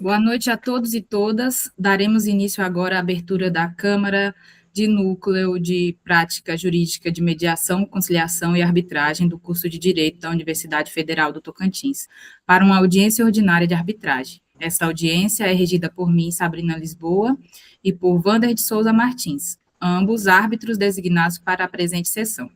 Boa noite a todos e todas. Daremos início agora à abertura da Câmara de Núcleo de Prática Jurídica de Mediação, Conciliação e Arbitragem do curso de Direito da Universidade Federal do Tocantins, para uma audiência ordinária de arbitragem. Essa audiência é regida por mim, Sabrina Lisboa, e por Wander de Souza Martins, ambos árbitros designados para a presente sessão.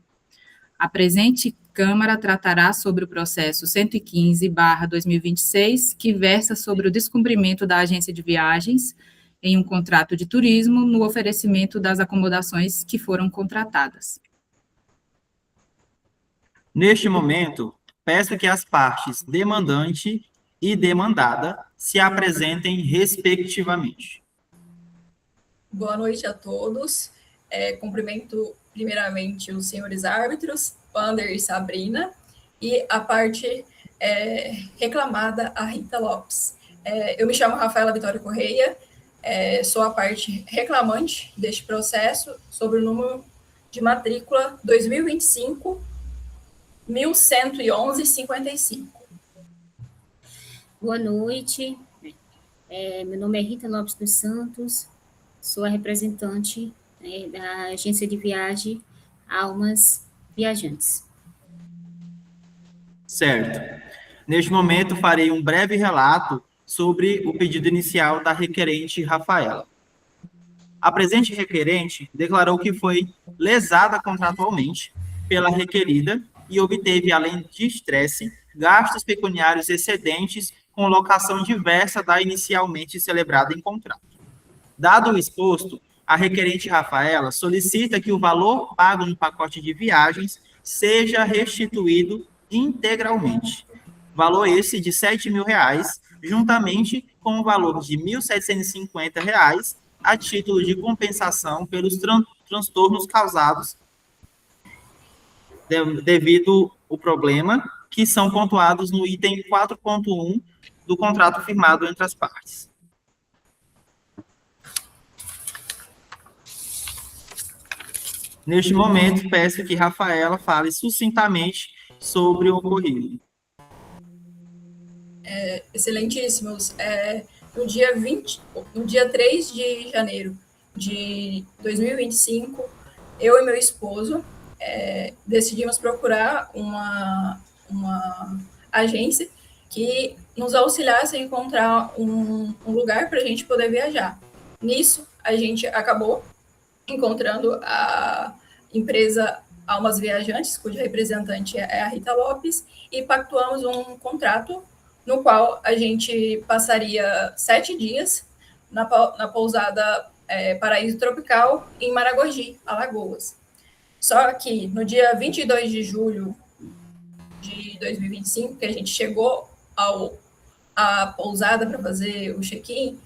A presente Câmara tratará sobre o processo 115/2026, que versa sobre o descumprimento da agência de viagens em um contrato de turismo no oferecimento das acomodações que foram contratadas. Neste momento, peço que as partes demandante e demandada se apresentem respectivamente. Boa noite a todos. Cumprimento primeiramente os senhores árbitros, Wander e Sabrina, e a parte reclamada, a Rita Lopes. Eu me chamo Rafaela Vitória Correia, sou a parte reclamante deste processo sobre o número de matrícula 2025 1111-55. Boa noite, meu nome é Rita Lopes dos Santos, sou a representante da agência de viagem Almas Viajantes. Certo. Neste momento, farei um breve relato sobre o pedido inicial da requerente Rafaela. A presente requerente declarou que foi lesada contratualmente pela requerida e obteve, além de estresse, gastos pecuniários excedentes com locação diversa da inicialmente celebrada em contrato. Dado o exposto, a requerente Rafaela solicita que o valor pago no pacote de viagens seja restituído integralmente. Valor esse de R$ 7.000, juntamente com o valor de R$ 1.750 a título de compensação pelos transtornos causados devido ao problema, que são pontuados no item 4.1 do contrato firmado entre as partes. Neste momento, peço que Rafaela fale sucintamente sobre o ocorrido. Excelentíssimos, no dia 3 de janeiro de 2025, eu e meu esposo decidimos procurar uma agência que nos auxiliasse a encontrar um lugar para a gente poder viajar. Nisso, a gente acabou encontrando a empresa Almas Viajantes, cuja representante é a Rita Lopes, e pactuamos um contrato no qual a gente passaria 7 dias na pousada Paraíso Tropical, em Maragogi, Alagoas. Só que no dia 22 de julho de 2025, que a gente chegou à pousada para fazer o check-in,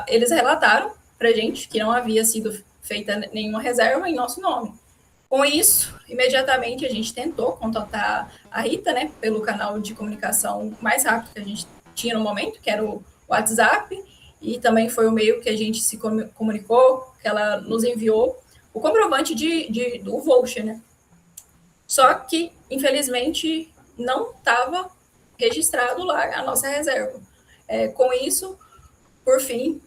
eles relataram para a gente que não havia sido feita nenhuma reserva em nosso nome. Com isso, imediatamente a gente tentou contatar a Rita, né, pelo canal de comunicação mais rápido que a gente tinha no momento, que era o WhatsApp, e também foi o meio que a gente se comunicou, que ela nos enviou o comprovante do voucher, né? Só que, infelizmente, não estava registrado lá a nossa reserva. Com isso, por fim,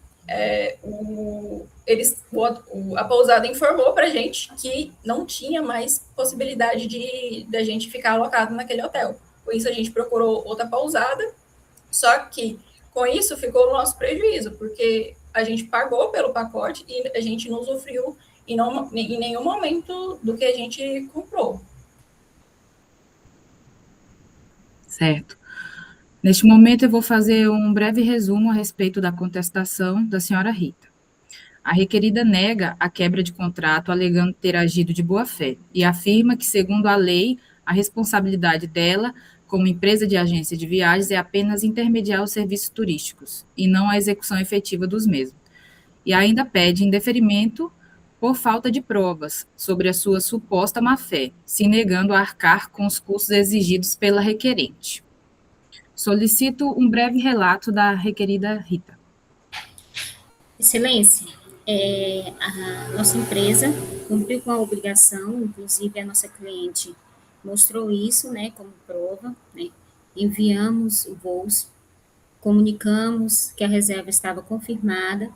a pousada informou para a gente que não tinha mais possibilidade de a gente ficar alocado naquele hotel. Com isso, a gente procurou outra pousada, só que com isso ficou o nosso prejuízo, porque a gente pagou pelo pacote e a gente não usufruiu em nenhum momento do que a gente comprou. Certo. Neste momento, eu vou fazer um breve resumo a respeito da contestação da senhora Rita. A requerida nega a quebra de contrato, alegando ter agido de boa-fé, e afirma que, segundo a lei, a responsabilidade dela, como empresa de agência de viagens, é apenas intermediar os serviços turísticos, e não a execução efetiva dos mesmos. E ainda pede indeferimento por falta de provas sobre a sua suposta má-fé, se negando a arcar com os custos exigidos pela requerente. Solicito um breve relato da requerida Rita. Excelência, a nossa empresa cumpriu com a obrigação, inclusive a nossa cliente mostrou isso, né, como prova, né, enviamos o bolso comunicamos que a reserva estava confirmada,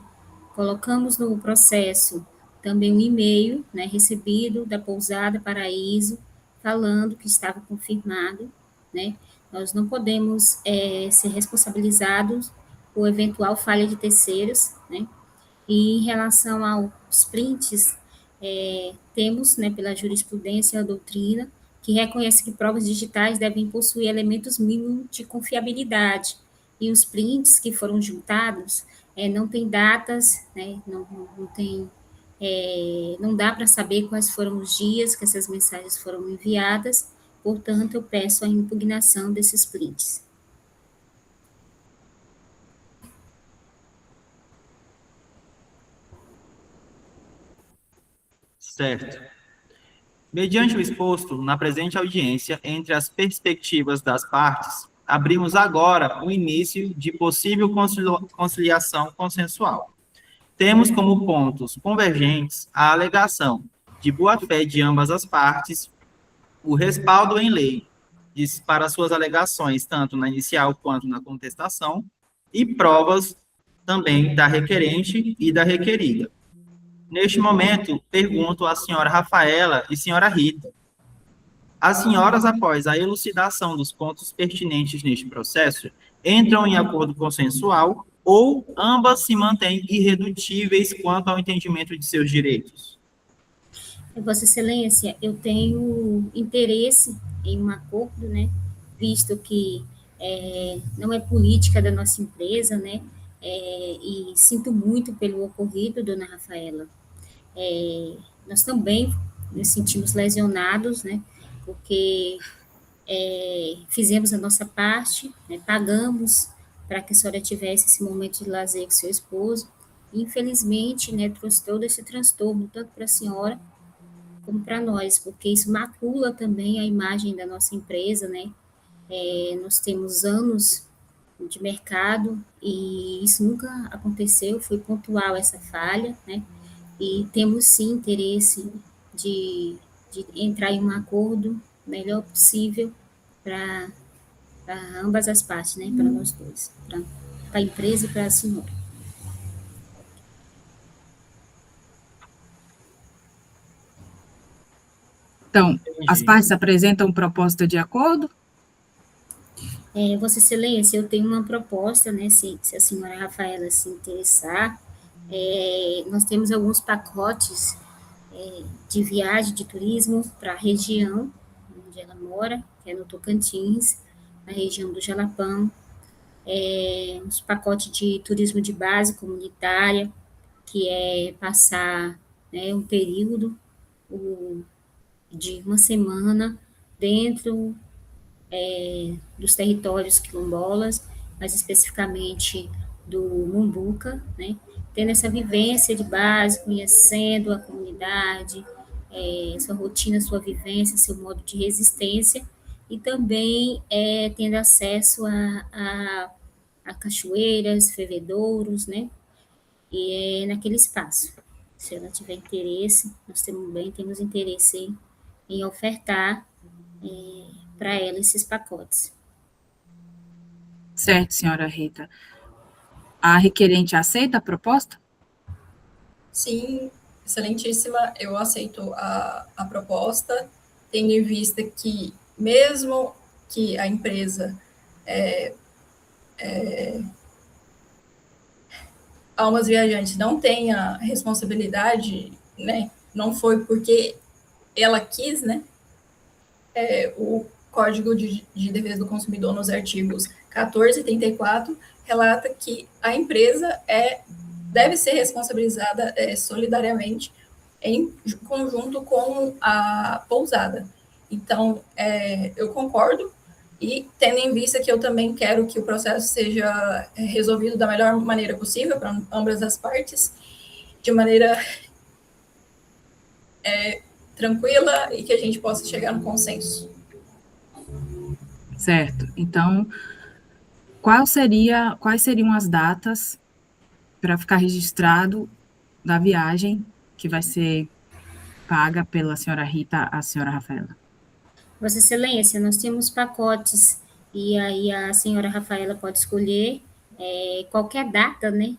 colocamos no processo também um e-mail, né, recebido da pousada Paraíso, falando que estava confirmado, né? Nós não podemos ser responsabilizados por eventual falha de terceiros, né? E em relação aos prints, temos, né, pela jurisprudência a doutrina, que reconhece que provas digitais devem possuir elementos mínimos de confiabilidade, e os prints que foram juntados não têm datas, né, não tem, não dá para saber quais foram os dias que essas mensagens foram enviadas, portanto, eu peço a impugnação desses prints. Certo. Mediante o exposto na presente audiência, entre as perspectivas das partes, abrimos agora o início de possível conciliação consensual. Temos como pontos convergentes a alegação de boa-fé de ambas as partes, o respaldo em lei para suas alegações, tanto na inicial quanto na contestação, e provas também da requerente e da requerida. Neste momento, pergunto à senhora Rafaela e senhora Rita: as senhoras, após a elucidação dos pontos pertinentes neste processo, entram em acordo consensual ou ambas se mantêm irredutíveis quanto ao entendimento de seus direitos? Vossa Excelência, eu tenho interesse em um acordo, né, visto que não é política da nossa empresa, né, e sinto muito pelo ocorrido, dona Rafaela. Nós também nos sentimos lesionados, né, porque fizemos a nossa parte, né, pagamos para que a senhora tivesse esse momento de lazer com seu esposo, e infelizmente, né, trouxe todo esse transtorno, tanto para a senhora como para nós, porque isso macula também a imagem da nossa empresa, né? Nós temos anos de mercado e isso nunca aconteceu, foi pontual essa falha, né? E temos sim interesse de entrar em um acordo melhor possível para ambas as partes, né? Para nós dois, para a empresa e para a senhora. Então, as partes apresentam proposta de acordo? Vossa Excelência, eu tenho uma proposta, né, se a senhora Rafaela se interessar, nós temos alguns pacotes de viagem, de turismo para a região onde ela mora, que é no Tocantins, na região do Jalapão, uns pacotes de turismo de base comunitária, que é passar, né, um período de uma semana dentro dos territórios quilombolas, mais especificamente do Mumbuca, né, tendo essa vivência de base, conhecendo a comunidade, sua rotina, sua vivência, seu modo de resistência, e também tendo acesso a cachoeiras, fervedouros, né, e naquele espaço. Se ela tiver interesse, nós temos interesse em ofertar para ela esses pacotes. Certo, senhora Rita. A requerente aceita a proposta? Sim, excelentíssima, eu aceito a proposta, tendo em vista que, mesmo que a empresa Almas Viajantes não tenha responsabilidade, né, não foi porque ela quis, né, o Código de Defesa do Consumidor, nos artigos 14 e 34, relata que a empresa deve ser responsabilizada solidariamente em conjunto com a pousada. Então, eu concordo, e tendo em vista que eu também quero que o processo seja resolvido da melhor maneira possível para ambas as partes, de maneira tranquila e que a gente possa chegar no consenso. Certo. Então, quais seriam as datas para ficar registrado da viagem que vai ser paga pela senhora Rita à senhora Rafaela? Vossa Excelência, nós temos pacotes, e aí a senhora Rafaela pode escolher qualquer data, né,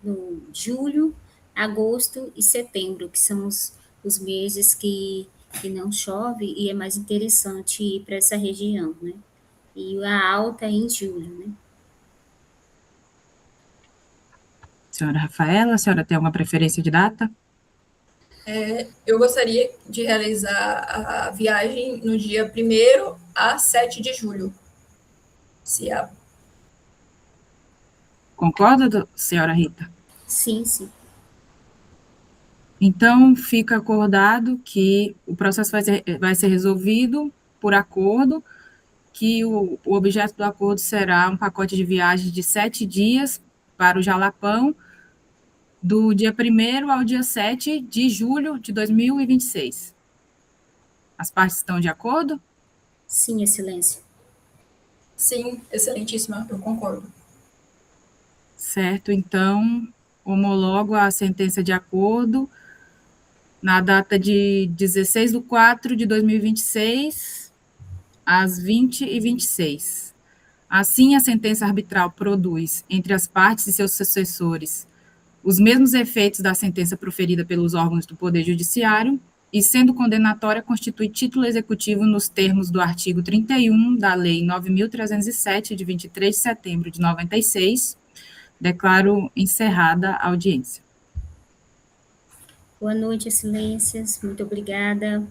no julho, agosto e setembro, que são os meses que não chove e é mais interessante ir para essa região, né? E a alta é em julho, né? Senhora Rafaela, a senhora tem alguma preferência de data? Eu gostaria de realizar a viagem no dia 1º a 7 de julho. Se a... Concorda, senhora Rita? Sim, sim. Então, fica acordado que o processo vai ser resolvido por acordo, que o objeto do acordo será um pacote de viagem de 7 dias para o Jalapão, do dia 1º ao dia 7 de julho de 2026. As partes estão de acordo? Sim, Excelência. Sim, excelentíssima, eu concordo. Certo, então, homologo a sentença de acordo na data de 16/4/2026, às 20h26. Assim, a sentença arbitral produz, entre as partes e seus sucessores, os mesmos efeitos da sentença proferida pelos órgãos do Poder Judiciário e, sendo condenatória, constitui título executivo nos termos do artigo 31 da Lei 9.307, de 23 de setembro de 96. Declaro encerrada a audiência. Boa noite, Excelências. Muito obrigada.